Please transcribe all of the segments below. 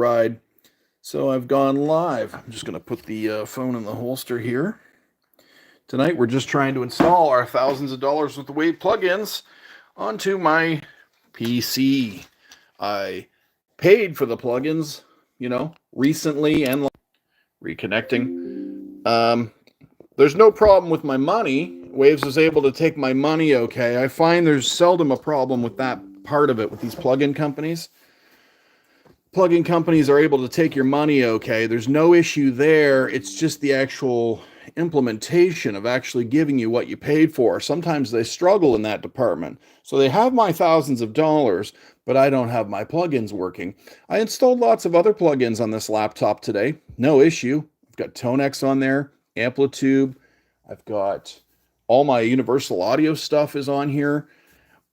ride. So I've gone live. I'm just going to put the phone in the holster here. Tonight we're just trying to install our thousands of dollars worth of Wave plugins onto my PC. I paid for the plugins, recently and reconnecting. There's no problem with my money. Waves is able to take my money okay. I find there's seldom a problem with that part of it with these plugin companies. Plugin companies are able to take your money okay. There's no issue there. It's just the actual implementation of actually giving you what you paid for. Sometimes they struggle in that department. So they have my thousands of dollars, but I don't have my plugins working. I installed lots of other plugins on this laptop today. No issue. I've got Tonex on there, Amplitude. I've got all my Universal Audio stuff is on here.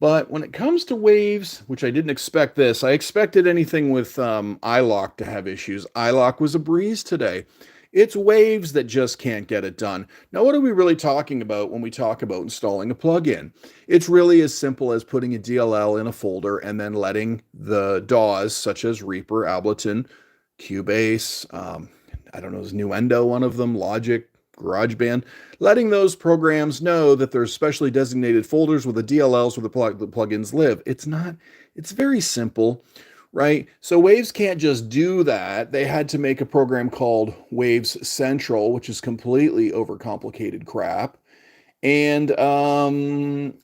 But when it comes to Waves, which I didn't expect this, I expected anything with iLok to have issues. iLok was a breeze today. It's Waves that just can't get it done. Now, what are we really talking about when we talk about installing a plugin? It's really as simple as putting a DLL in a folder and then letting the DAWs, such as Reaper, Ableton, Cubase, I don't know, is Nuendo one of them, Logic, GarageBand, letting those programs know that there's specially designated folders with the DLLs where the plugins live. It's very simple, right? So Waves can't just do that. They had to make a program called Waves Central, which is completely overcomplicated crap. And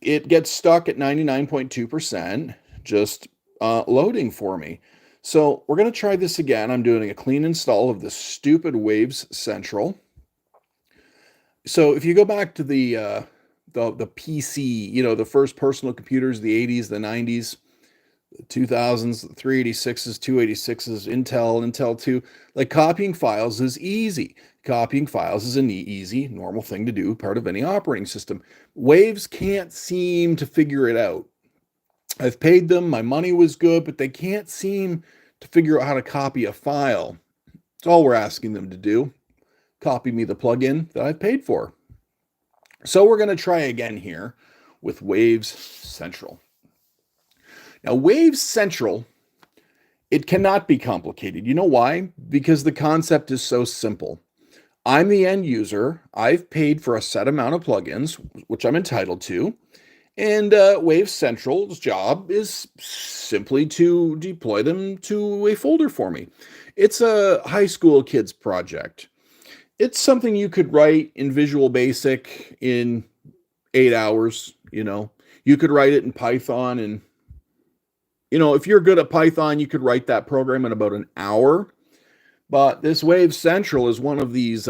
it gets stuck at 99.2%, just loading for me. So we're going to try this again. I'm doing a clean install of this stupid Waves Central. So if you go back to the PC, the first personal computers, the 80s, the 90s, the 2000s, the 386s, 286s, Intel 2, like copying files is easy. Copying files is an easy, normal thing to do, part of any operating system. Waves can't seem to figure it out. I've paid them, my money was good, but they can't seem to figure out how to copy a file. That's all we're asking them to do. Copy me the plugin that I've paid for. So we're going to try again here with Waves Central. Now, Waves Central, it cannot be complicated. You know why? Because the concept is so simple. I'm the end user. I've paid for a set amount of plugins, which I'm entitled to. And Waves Central's job is simply to deploy them to a folder for me. It's a high school kids project. It's something you could write in Visual Basic in 8 hours, You could write it in Python and, if you're good at Python, you could write that program in about an hour. But this Waves Central is one of these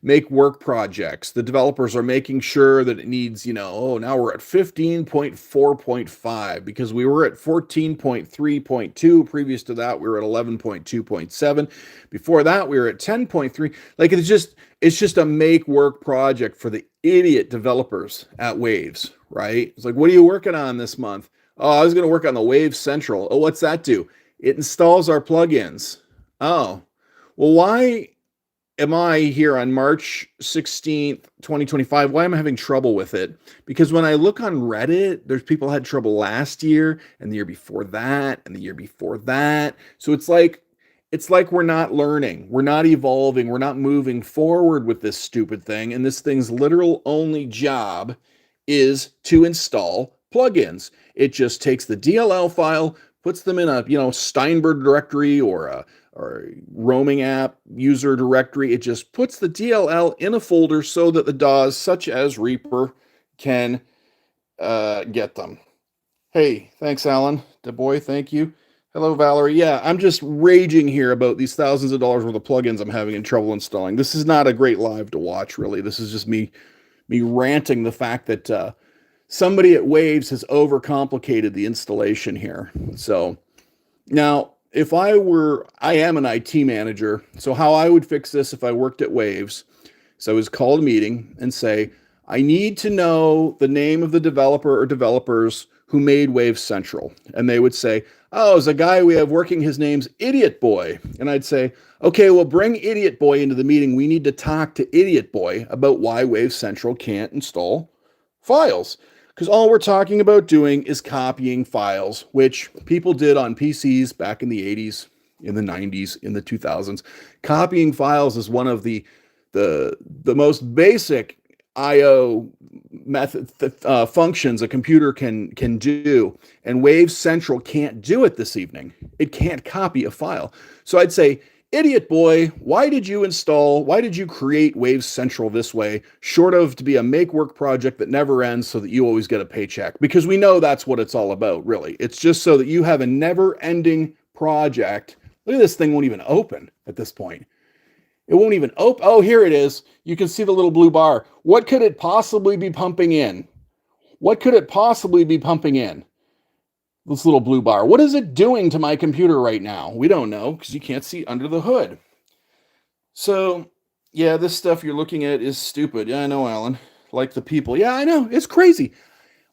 make work projects. The developers are making sure that it needs, now we're at 15.4.5 because we were at 14.3.2. Previous to that, we were at 11.2.7. Before that, we were at 10.3. Like it's just a make work project for the idiot developers at Waves, right? It's like, what are you working on this month? Oh, I was going to work on the Waves Central. Oh, what's that do? It installs our plugins. Oh. Well, why am I here on March 16th, 2025? Why am I having trouble with it? Because when I look on Reddit, there's people had trouble last year and the year before that and the year before that. So it's like we're not learning. We're not evolving. We're not moving forward with this stupid thing. And this thing's literal only job is to install plugins. It just takes the DLL file, puts them in a, Steinberg directory or a roaming app user directory. It just puts the DLL in a folder so that the DAWs, such as Reaper, can get them. Hey, thanks, Alan. DeBoy, thank you. Hello, Valerie. Yeah, I'm just raging here about these thousands of dollars worth of plugins I'm having trouble installing. This is not a great live to watch, really. This is just me ranting the fact that somebody at Waves has overcomplicated the installation here. So now, if I am an IT manager, so how I would fix this if I worked at Waves, so I was called a meeting and say, I need to know the name of the developer or developers who made Waves Central. And they would say, oh, there's a guy we have working, his name's Idiot Boy. And I'd say, okay, well, bring Idiot Boy into the meeting. We need to talk to Idiot Boy about why Waves Central can't install files. Because all we're talking about doing is copying files, which people did on PCs back in the 80s, in the 90s, in the 2000s. Copying files is one of the most basic I/O method functions a computer can do, and Waves Central can't do it this evening. It can't copy a file. So I'd say, idiot boy, why did you create Waves Central this way, short of to be a make work project that never ends so that you always get a paycheck? Because we know that's what it's all about, really. It's just so that you have a never ending project. Look at this thing, won't even open at this point. It won't even open. Oh, here it is. You can see the little blue bar. What could it possibly be pumping in? What could it possibly be pumping in? This little blue bar. What is it doing to my computer right now? We don't know because you can't see under the hood. So, yeah, this stuff you're looking at is stupid. Yeah, I know, Alan. Like the people. Yeah, I know. It's crazy.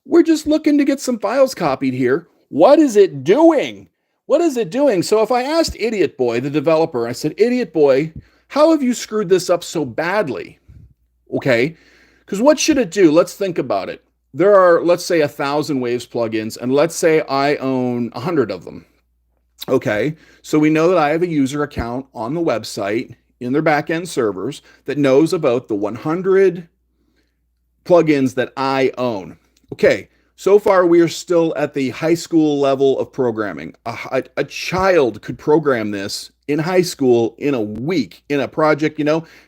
We're just looking to get some files copied here. What is it doing? What is it doing? So if I asked Idiot Boy, the developer, I said, Idiot Boy, how have you screwed this up so badly? Okay, because what should it do? Let's think about it. There are, let's say, 1,000 Waves plugins, and let's say I own 100 of them. Okay, so we know that I have a user account on the website in their backend servers that knows about the 100 plugins that I own. Okay, so far we are still at the high school level of programming. A child could program this in high school in a week in a project,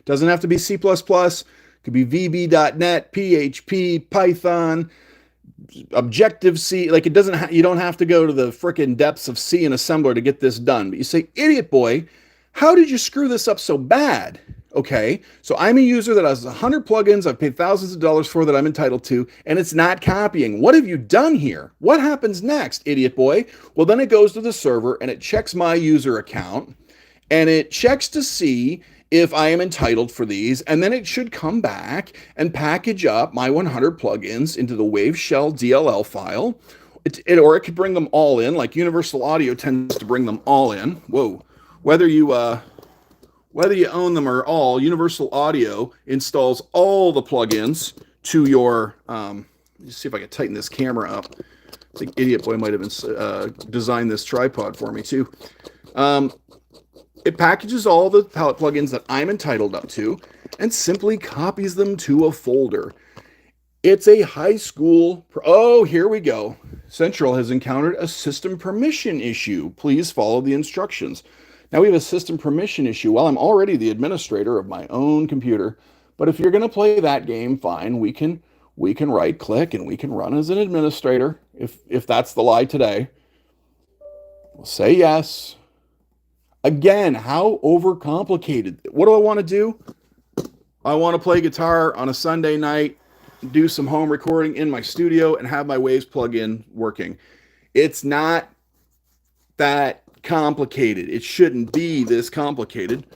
doesn't have to be C++, could be VB.NET, PHP, Python, Objective-C. Like you don't have to go to the frickin' depths of C and assembler to get this done. But you say, idiot boy, how did you screw this up so bad? Okay, so I'm a user that has 100 plugins I've paid thousands of dollars for that I'm entitled to, and it's not copying. What have you done here? What happens next, idiot boy? Well, then it goes to the server and it checks my user account and it checks to see if I am entitled for these, and then it should come back and package up my 100 plugins into the Waveshell DLL file, or it could bring them all in, like Universal Audio tends to bring them all in. Whoa, whether you own them or all, Universal Audio installs all the plugins to your, let's see if I can tighten this camera up. I think Idiot Boy might have designed this tripod for me too. It packages all the palette plugins that I'm entitled up to and simply copies them to a folder. It's a high school. Oh, here we go. Central has encountered a system permission issue. Please follow the instructions. Now we have a system permission issue. Well, I'm already the administrator of my own computer, but if you're going to play that game, fine. We can right click and we can run as an administrator if that's the lie today. We'll say yes. Again, how overcomplicated? What do I want to do? I want to play guitar on a Sunday night, do some home recording in my studio, and have my Waves plugin working. It's not that complicated. It shouldn't be this complicated,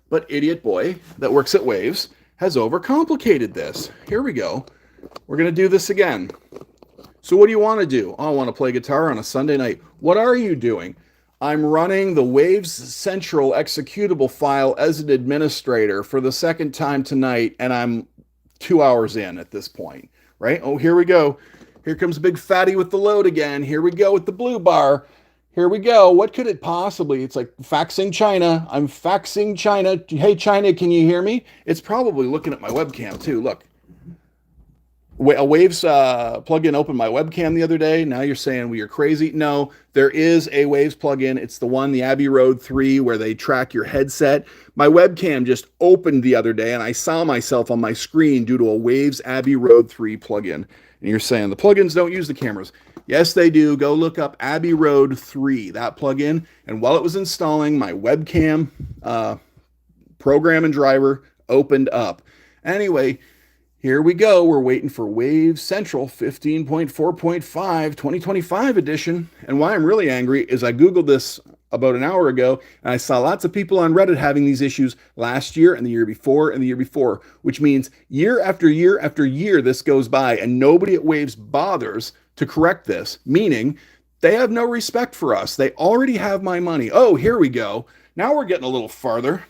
but Idiot Boy that works at Waves has overcomplicated this. Here we go. We're going to do this again. So what do you want to do? Oh, I want to play guitar on a Sunday night. What are you doing? I'm running the Waves Central executable file as an administrator for the second time tonight, and I'm 2 hours in at this point, right? Oh, here we go. Here comes Big Fatty with the load again. Here we go with the blue bar. Here we go. What could it possibly? It's like faxing China. I'm faxing China. Hey, China, can you hear me? It's probably looking at my webcam too. Look. A Waves plugin opened my webcam the other day. Now you're saying we are crazy. No, there is a Waves plugin. It's the one, the Abbey Road 3, where they track your headset. My webcam just opened the other day, and I saw myself on my screen due to a Waves Abbey Road 3 plugin. And you're saying the plugins don't use the cameras. Yes, they do. Go look up Abbey Road 3, that plugin. And while it was installing, my webcam program and driver opened up. Anyway, here we go. We're waiting for Waves Central 15.4.5 2025 edition. And why I'm really angry is I Googled this about an hour ago, and I saw lots of people on Reddit having these issues last year and the year before and the year before, which means year after year after year this goes by and nobody at Waves bothers to correct this, meaning they have no respect for us. They already have my money. Oh, here we go. Now we're getting a little farther.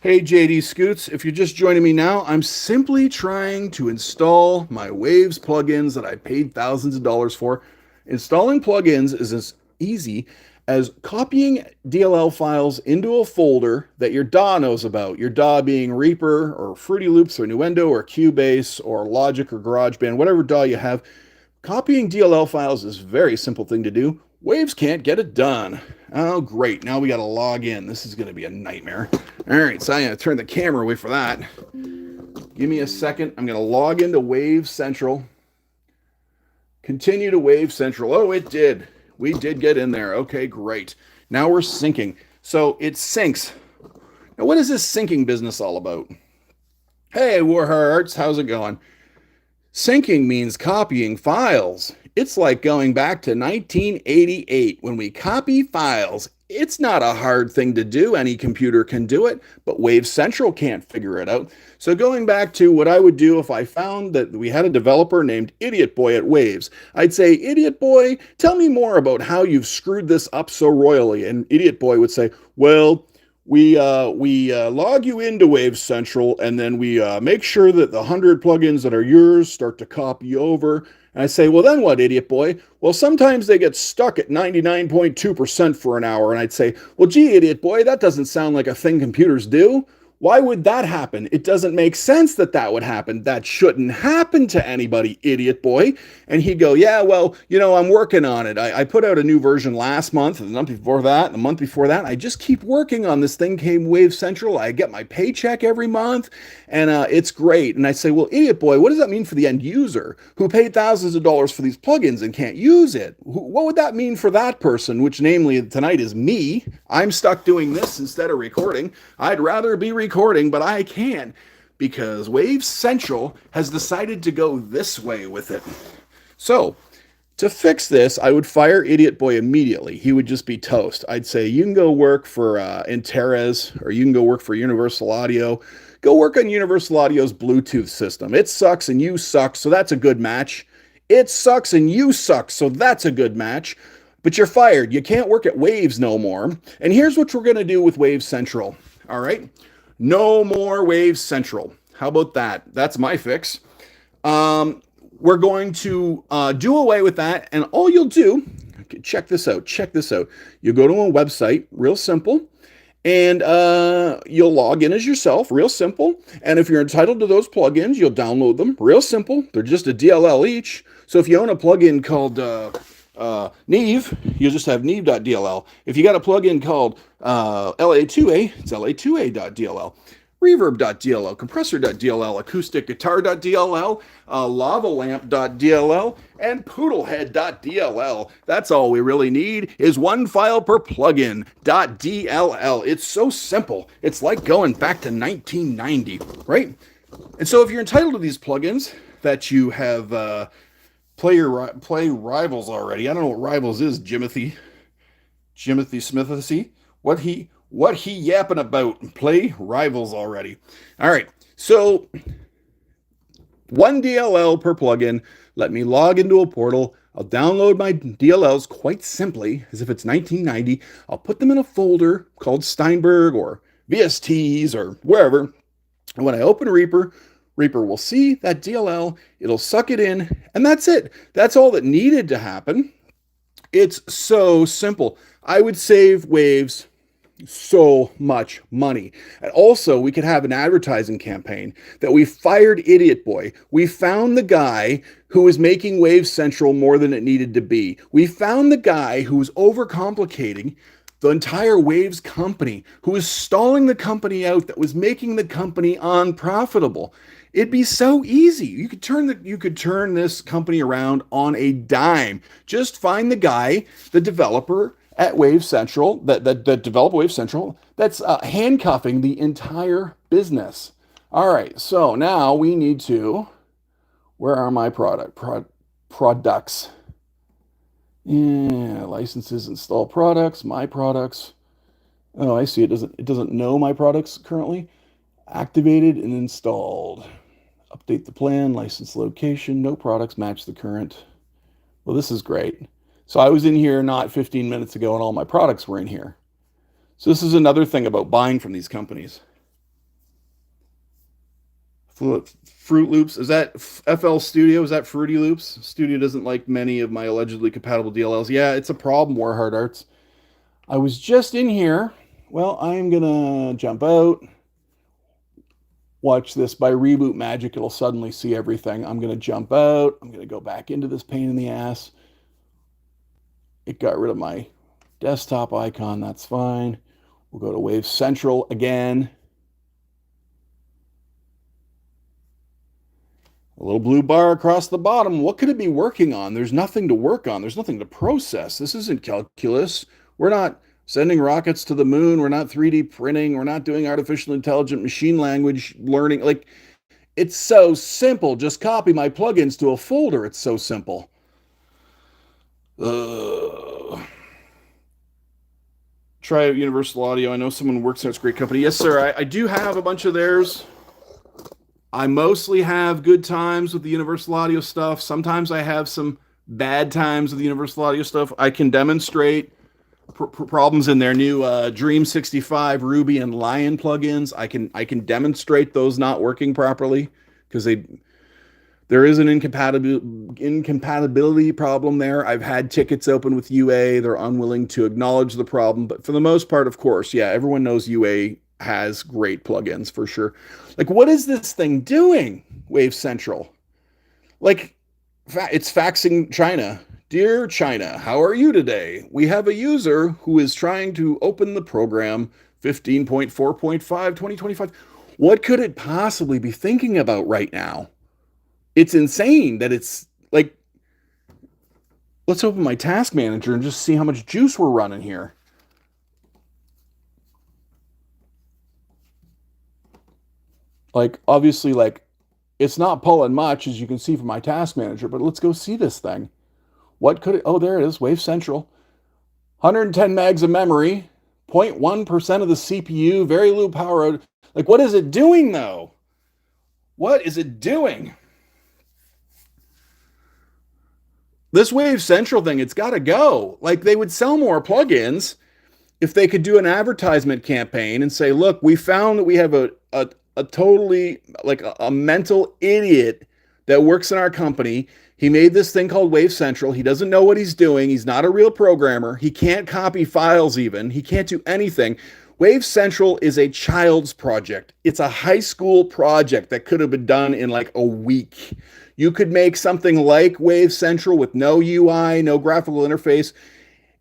Hey, JD Scoots, if you're just joining me now, I'm simply trying to install my Waves plugins that I paid thousands of dollars for. Installing plugins is as easy as copying DLL files into a folder that your DAW knows about, your DAW being Reaper or Fruity Loops or Nuendo or Cubase or Logic or GarageBand, whatever DAW you have. Copying DLL files is a very simple thing to do. Waves can't get it done. Oh, great. Now we got to log in. This is going to be a nightmare. All right, so I'm going to turn the camera away for that. Give me a second. I'm going to log into Wave Central. Continue to Wave Central. Oh, it did. We did get in there. Okay, great. Now we're syncing. So it syncs. Now, what is this syncing business all about? Hey, Warhearts, how's it going? Syncing means copying files. It's like going back to 1988 when we copy files. It's not a hard thing to do. Any computer can do it, but Wave Central can't figure it out. So going back to what I would do if I found that we had a developer named Idiot Boy at Waves, I'd say, Idiot Boy, tell me more about how you've screwed this up so royally. And Idiot Boy would say, well, we log you into Wave Central, and then we make sure that the 100 plugins that are yours start to copy over. And I say, well, then what, Idiot Boy? Well, sometimes they get stuck at 99.2% for an hour. And I'd say, well, gee, Idiot Boy, that doesn't sound like a thing computers do. Why would that happen? It doesn't make sense that that would happen. That shouldn't happen to anybody, Idiot Boy. And he'd go, yeah, well, you know, I'm working on it. I put out a new version last month, and the month before that, and the month before that. I just keep working on this thing came Wave Central. I get my paycheck every month, and it's great. And I say, well, Idiot Boy, what does that mean for the end user who paid thousands of dollars for these plugins and can't use it? What would that mean for that person, which namely tonight is me? I'm stuck doing this instead of recording. I'd rather be recording, but I can't because Wave Central has decided to go this way with it. So to fix this, I would fire Idiot Boy immediately. He would just be toast. I'd say, you can go work for Interes, or you can go work for Universal Audio. Go work on Universal Audio's Bluetooth system. It sucks and you suck, so that's a good match. It sucks and you suck, so that's a good match. But you're fired. You can't work at Waves no more. And here's what we're going to do with Wave Central. All right? No more Wave Central. How about that? That's my fix. We're going to do away with that. And all you'll do, okay, check this out. Check this out. You go to a website, real simple. And you'll log in as yourself, real simple. And if you're entitled to those plugins, you'll download them, real simple. They're just a DLL each. So if you own a plugin called Neve, you'll just have neve.dll. If you got a plugin called LA2A, it's la2a.dll. Reverb.dll, compressor.dll, acoustic guitar.dll, lavalamp.dll, and poodlehead.dll. That's all we really need is one file per plugin, .dll. It's so simple. It's like going back to 1990, right? And so if you're entitled to these plugins that you have play Rivals already. I don't know what Rivals is, Jimothy Smithy. What he yapping about? Play Rivals already. All right. So one DLL per plugin. Let me log into a portal. I'll download my DLLs quite simply, as if it's 1990. I'll put them in a folder called Steinberg or VSTs or wherever. And when I open Reaper will see that DLL, it'll suck it in, and that's it. That's all that needed to happen. It's so simple. I would save Waves so much money. And also, we could have an advertising campaign that we fired Idiot Boy. We found the guy who was making Wave Central more than it needed to be. We found the guy who was overcomplicating the entire Waves company, who was stalling the company out, that was making the company unprofitable. It'd be so easy. You could turn this company around on a dime. Just find the guy, the developer at Wave Central, that developed Wave Central, that's handcuffing the entire business. All right, so now we need to, where are my products? Yeah, licenses, install products, my products. Oh, I see. It doesn't know my products currently. Activated and installed. Update the plan, license location, no products match the current. Well, this is great. So I was in here not 15 minutes ago and all my products were in here. So this is another thing about buying from these companies. Fruit Loops, is that FL Studio? Is that Fruity Loops? Studio doesn't like many of my allegedly compatible DLLs. Yeah, it's a problem, Warheart Arts. I was just in here. Well, I'm gonna jump out. Watch this. By reboot magic, it'll suddenly see everything. I'm gonna jump out. I'm gonna go back into this pain in the ass. It got rid of my desktop icon. That's fine. We'll go to Wave Central again. A little blue bar across the bottom. What could it be working on? There's nothing to work on. There's nothing to process. This isn't calculus. We're not sending rockets to the moon. We're not 3D printing. We're not doing artificial intelligent machine language learning. Like, it's so simple. Just copy my plugins to a folder. It's so simple. Try out Universal Audio. I know someone works there. It's a great company. Yes, sir. I do have a bunch of theirs. I mostly have good times with the Universal Audio stuff. Sometimes I have some bad times with the Universal Audio stuff. I can demonstrate problems in their new Dream 65 Ruby and Lion plugins. I can demonstrate those not working properly because there is an incompatibility problem there. I've had tickets open with UA. They're unwilling to acknowledge the problem, but for the most part, of course, yeah, everyone knows UA has great plugins for sure. Like, what is this thing doing, Wave Central? Like, it's faxing China. Dear China, how are you today? We have a user who is trying to open the program 15.4.5 2025. What could it possibly be thinking about right now? It's insane that it's like, let's open my task manager and just see how much juice we're running here. Like, obviously, like, it's not pulling much, as you can see from my task manager, but let's go see this thing. What could it, oh, there it is, Wave Central. 110 megs of memory, 0.1% of the CPU, very low power. Like, what is it doing, though? What is it doing? This Wave Central thing, it's got to go. Like, they would sell more plugins if they could do an advertisement campaign and say, look, we found that we have a totally, like, a mental idiot that works in our company. He made this thing called Wave Central. He doesn't know what he's doing. He's not a real programmer. He can't copy files even. He can't do anything. Wave Central is a child's project. It's a high school project that could have been done in like a week. You could make something like Wave Central with no UI, no graphical interface.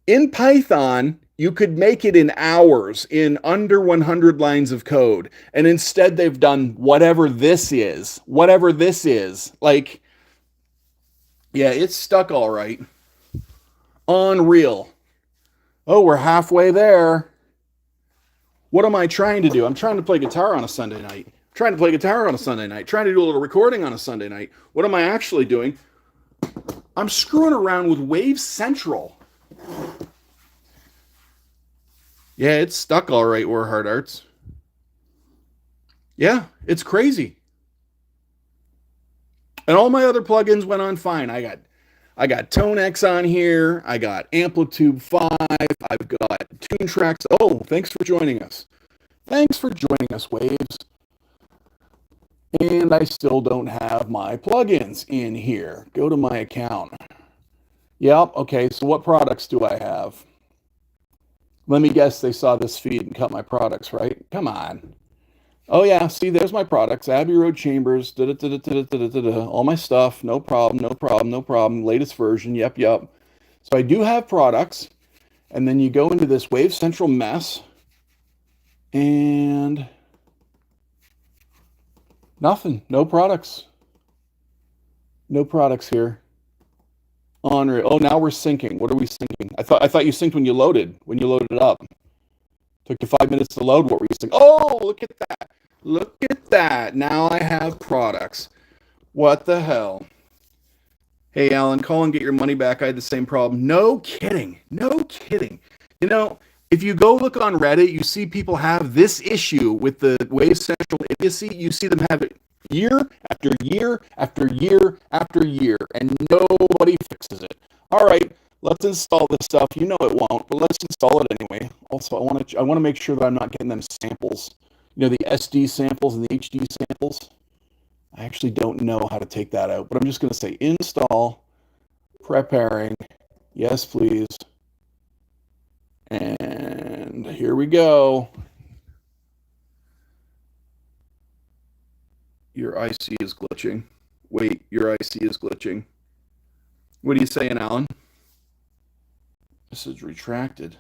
In Python, you could make it in hours, in under 100 lines of code. And instead, they've done whatever this is. Whatever this is. Like, yeah, it's stuck all right. Unreal. Oh, we're halfway there. What am I trying to do? I'm trying to play guitar on a Sunday night. Trying to play guitar on a Sunday night. Trying to do a little recording on a Sunday night. What am I actually doing? I'm screwing around with Wave Central. Yeah, it's stuck all right, Warhard Arts. Yeah, it's crazy. And all my other plugins went on fine. I got ToneX on here. I got Amplitude 5. I've got Toontracks. Oh, thanks for joining us. Thanks for joining us, Waves. And I still don't have my plugins in here. Go to my account. Yep, okay, so what products do I have? Let me guess they saw this feed and cut my products, right? Come on. Oh yeah, see, there's my products. Abbey Road Chambers, all my stuff. No problem, no problem, no problem. Latest version, yep. So I do have products. And then you go into this Wave Central mess. And nothing, no products. No products here. Unreal. Oh, now we're syncing. What are we syncing? I thought you synced when you loaded it up. Took you 5 minutes to load. What were you syncing? Oh, look at that. Look at that. Now I have products. What the hell? Hey, Alan, call and get your money back. I had the same problem. No kidding. No kidding. You know, if you go look on Reddit, you see people have this issue with the Wave Central idiocy. You see them have it year after year after year after year, and nobody fixes it. All right, let's install this stuff. You know it won't, but let's install it anyway. Also, I want to make sure that I'm not getting them samples. You know, the SD samples and the HD samples. I actually don't know how to take that out, but I'm just going to say install, preparing, yes please, and Here we go. Your IC is glitching. Wait, your IC is glitching. What are you saying, Alan? This is retracted.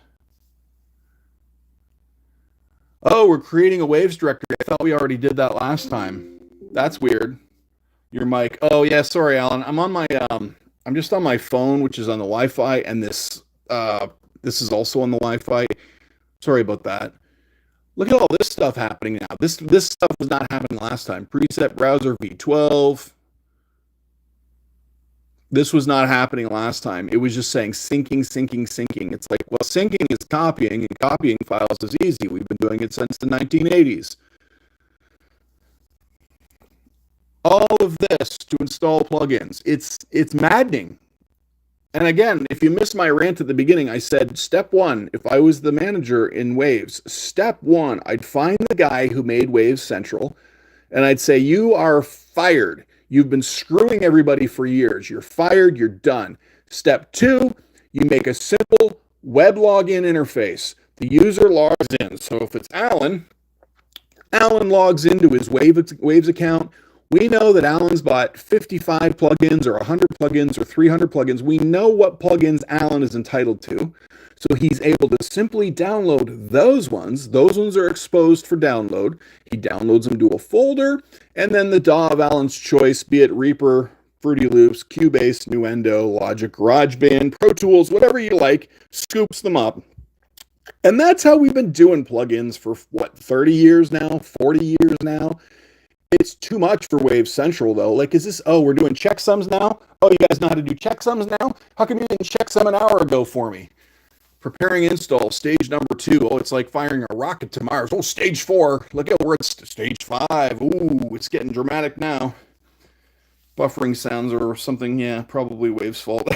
Oh, we're creating a Waves directory. I thought we already did that last time. That's weird. Your mic. Oh yeah, sorry, Alan. I'm on my I'm just on my phone, which is on the Wi-Fi, and this is also on the Wi-Fi. Sorry about that. Look at all this stuff happening now. This stuff was not happening last time. Preset browser v12. This was not happening last time. It was just saying syncing, syncing, syncing. It's like, well, syncing is copying, and copying files is easy. We've been doing it since the 1980s. All of this to install plugins. It's maddening. And again, if you missed my rant at the beginning, I said, step one, if I was the manager in Waves, step one, I'd find the guy who made Waves Central, and I'd say, you are fired. You've been screwing everybody for years. You're fired. You're done. Step two, you make a simple web login interface. The user logs in. So if it's Alan logs into his Waves account. We know that Alan's bought 55 plugins or 100 plugins or 300 plugins. We know what plugins Alan is entitled to. So he's able to simply download those ones. Those ones are exposed for download. He downloads them to a folder, and then the DAW of Alan's choice, be it Reaper, Fruity Loops, Cubase, Nuendo, Logic, GarageBand, Pro Tools, whatever you like, scoops them up. And that's how we've been doing plugins for, what, 30 years now, 40 years now? It's too much for Waves Central, though. Like, is this, oh, we're doing checksums now? Oh, you guys know how to do checksums now? How come you didn't checksum an hour ago for me? Preparing install, stage number 2. Oh, it's like firing a rocket to Mars. Oh, stage 4. Look at where it's stage 5. Ooh, it's getting dramatic now. Buffering sounds or something. Yeah, probably Waves' fault.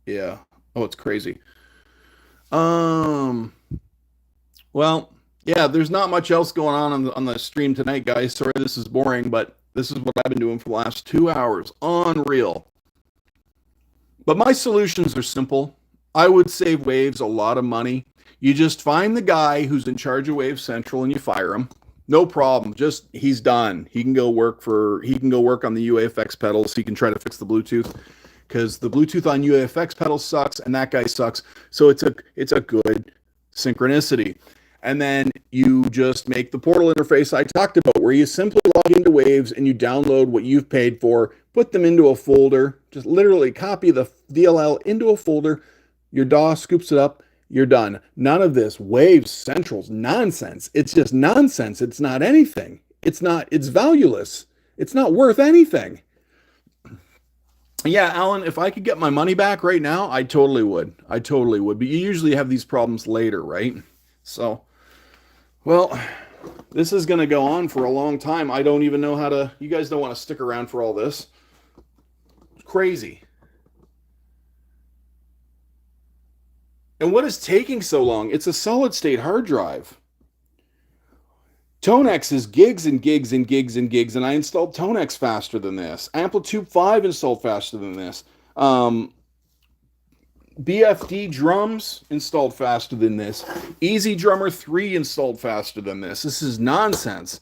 Yeah. Oh, it's crazy. Well, yeah, there's not much else going on the stream tonight, guys. Sorry this is boring, but this is what I've been doing for the last 2 hours. Unreal. But my solutions are simple. I would save Waves a lot of money. You just find the guy who's in charge of Waves Central and you fire him. No problem. Just, he's done. He can go work on the UAFX pedals. He can try to fix the Bluetooth, because the Bluetooth on UAFX pedals sucks and that guy sucks. So it's a good synchronicity. And then you just make the portal interface I talked about, where you simply log into Waves and you download what you've paid for, put them into a folder, just literally copy the DLL into a folder, your DAW scoops it up, you're done. None of this Waves Central's nonsense. It's just nonsense. It's not anything. It's valueless. It's not worth anything. Yeah, Alan, if I could get my money back right now, I totally would. But you usually have these problems later, right? So, well, this is going to go on for a long time. I don't even know how to... You guys don't want to stick around for all this. It's crazy. And what is taking so long? It's a solid-state hard drive. Tonex is gigs and gigs and gigs and gigs, and I installed Tonex faster than this. Amplitude 5 installed faster than this. BFD drums installed faster than this. Easy Drummer 3 installed faster than this. This is nonsense.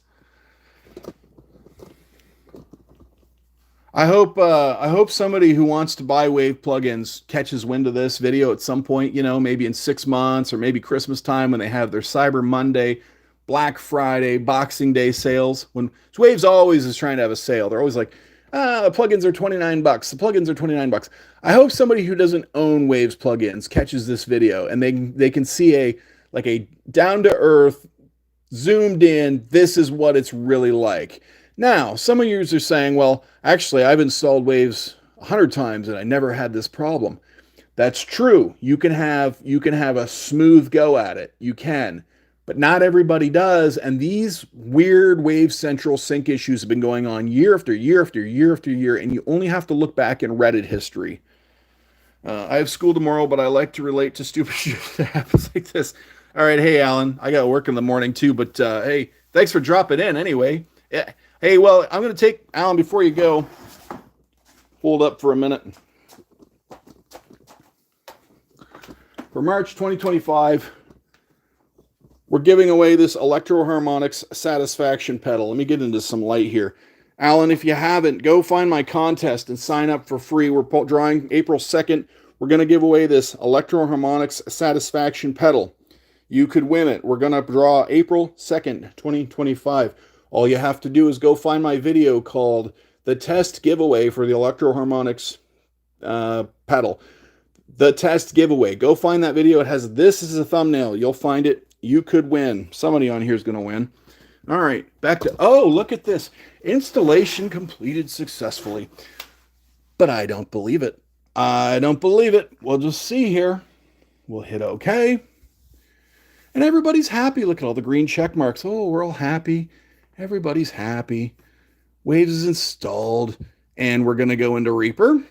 I hope somebody who wants to buy Wave plugins catches wind of this video at some point, maybe in 6 months or maybe Christmas time, when they have their Cyber Monday, Black Friday, Boxing Day sales. When Waves always is trying to have a sale. They're always like, the plugins are $29. The plugins are $29. I hope somebody who doesn't own Waves plugins catches this video and they can see a down to earth, zoomed in, this is what it's really like. Now, some of you are saying, well, actually, I've installed Waves 100 times and I never had this problem. That's true. You can have a smooth go at it. You can. But not everybody does, and these weird Wave Central sync issues have been going on year after year after year after year, and you only have to look back in Reddit history. I have school tomorrow, but I like to relate to stupid shit that happens like this. All right, hey, Alan, I got to work in the morning too, but hey, thanks for dropping in anyway. Yeah. Hey, well, I'm going to take, Alan, before you go, hold up for a minute. For March 2025... We're giving away this Electro Harmonix Satisfaction pedal. Let me get into some light here. Alan, if you haven't, go find my contest and sign up for free. We're drawing April 2nd. We're going to give away this Electro Harmonix Satisfaction pedal. You could win it. We're going to draw April 2nd, 2025. All you have to do is go find my video called The Test Giveaway for the Electro Harmonix pedal. The Test Giveaway. Go find that video. It has this as a thumbnail. You'll find it. You could win. Somebody on here is going to win. All right, back to, oh, look at this. Installation completed successfully. But I don't believe it. I don't believe it. We'll just see here. We'll hit OK. And everybody's happy. Look at all the green check marks. Oh, we're all happy. Everybody's happy. Waves is installed. And we're going to go into Reaper.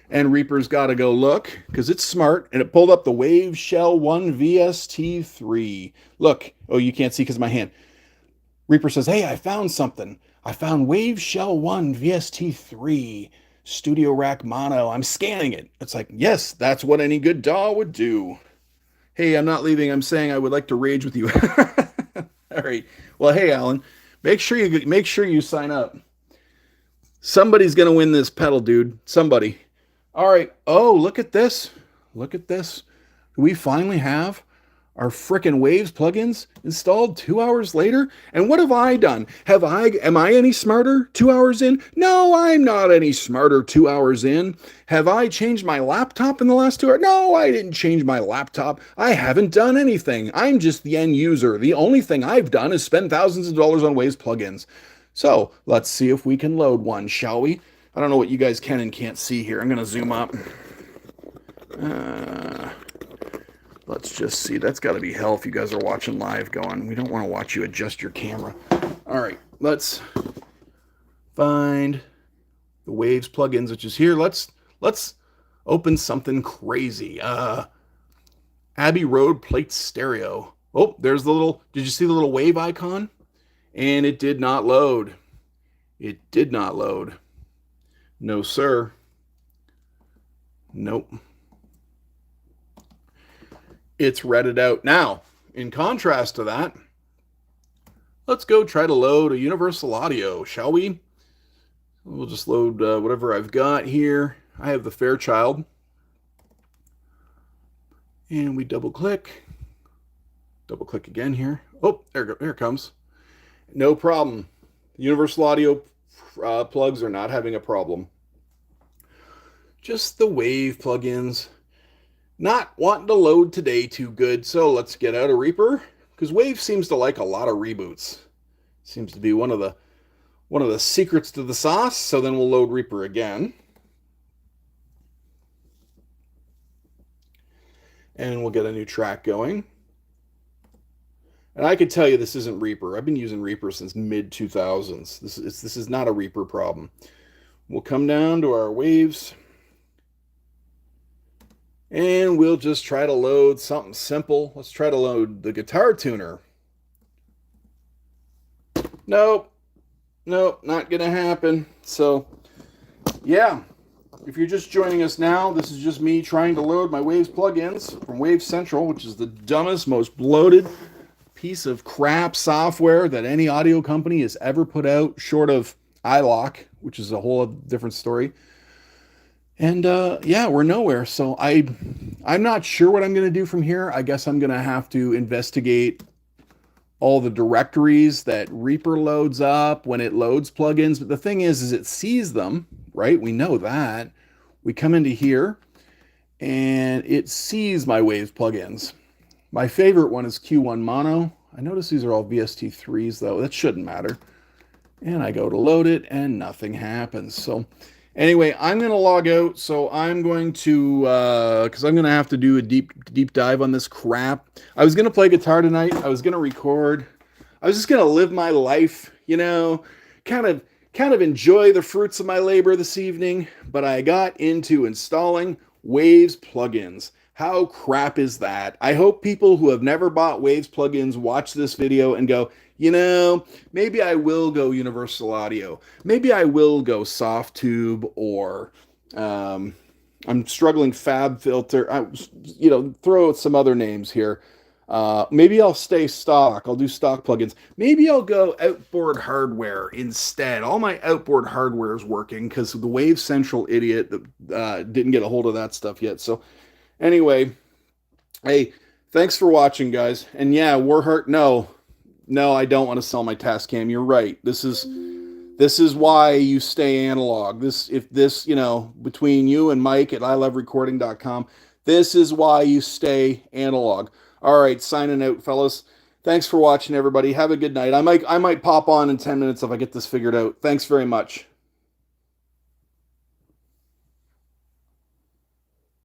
And Reaper's got to go look, because it's smart, and it pulled up the Wave Shell 1 VST3. Look. Oh, you can't see because of my hand. Reaper says, hey, I found something. I found Wave Shell 1 VST3 Studio Rack Mono. I'm scanning it. It's like, yes, that's what any good DAW would do. Hey, I'm not leaving. I'm saying I would like to rage with you. All right. Well, hey, Alan, make sure you sign up. Somebody's going to win this pedal, dude. Somebody. All right. Oh, look at this. Look at this. We finally have our frickin' Waves plugins installed 2 hours later. And what have I done? Am I any smarter 2 hours in? No, I'm not any smarter 2 hours in. Have I changed my laptop in the last 2 hours? No, I didn't change my laptop. I haven't done anything. I'm just the end user. The only thing I've done is spend thousands of dollars on Waves plugins. So let's see if we can load one, shall we? I don't know what you guys can and can't see here. I'm going to zoom up. Let's just see. That's got to be hell if you guys are watching live going. We don't want to watch you adjust your camera. All right. Let's find the Waves plugins, which is here. Let's open something crazy. Abbey Road Plate Stereo. Oh, there's the little, did you see the little wave icon? And it did not load. It did not load. No, sir. Nope. It's redded out. Now, in contrast to that, let's go try to load a Universal Audio, shall we? We'll just load whatever I've got here. I have the Fairchild. And we double click. Double click again here. Oh, there it comes. No problem. Universal Audio plugs are not having a problem. Just the Wave plugins not wanting to load today too good. So let's get out of Reaper, because Wave seems to like a lot of reboots. Seems to be one of the secrets to the sauce. So then we'll load Reaper again. And we'll get a new track going. And I can tell you this isn't Reaper. I've been using Reaper since mid-2000s. This is not a Reaper problem. We'll come down to our Waves. And we'll just try to load something simple. Let's try to load the Guitar Tuner. Nope. Nope, not going to happen. So, yeah. If you're just joining us now, this is just me trying to load my Waves plugins from Wave Central, which is the dumbest, most bloated piece of crap software that any audio company has ever put out, short of iLok, which is a whole different story. And yeah, we're nowhere. So I'm not sure what I'm going to do from here. I guess I'm going to have to investigate all the directories that Reaper loads up when it loads plugins. But the thing is it sees them, right? We know that. We come into here and it sees my Waves plugins. My favorite one is Q1 Mono. I notice these are all VST3s though. That shouldn't matter. And I go to load it and nothing happens. So anyway, I'm going to log out. So I'm going to, because I'm going to have to do a deep dive on this crap. I was going to play guitar tonight. I was going to record. I was just going to live my life, you know, kind of enjoy the fruits of my labor this evening. But I got into installing Waves plugins. How crap is that? I hope people who have never bought Waves plugins watch this video and go, you know, maybe I will go Universal Audio. Maybe I will go Softube, or I'm struggling FabFilter. You know, throw out some other names here. Maybe I'll stay stock. I'll do stock plugins. Maybe I'll go outboard hardware instead. All my outboard hardware is working because the Wave Central idiot didn't get a hold of that stuff yet. So anyway, hey, thanks for watching, guys. And yeah, Warheart, no, I don't want to sell my Tascam. You're right. This is why you stay analog. If this, between you and Mike at iloverecording.com, this is why you stay analog. All right, signing out, fellas. Thanks for watching, everybody. Have a good night. I might pop on in 10 minutes if I get this figured out. Thanks very much.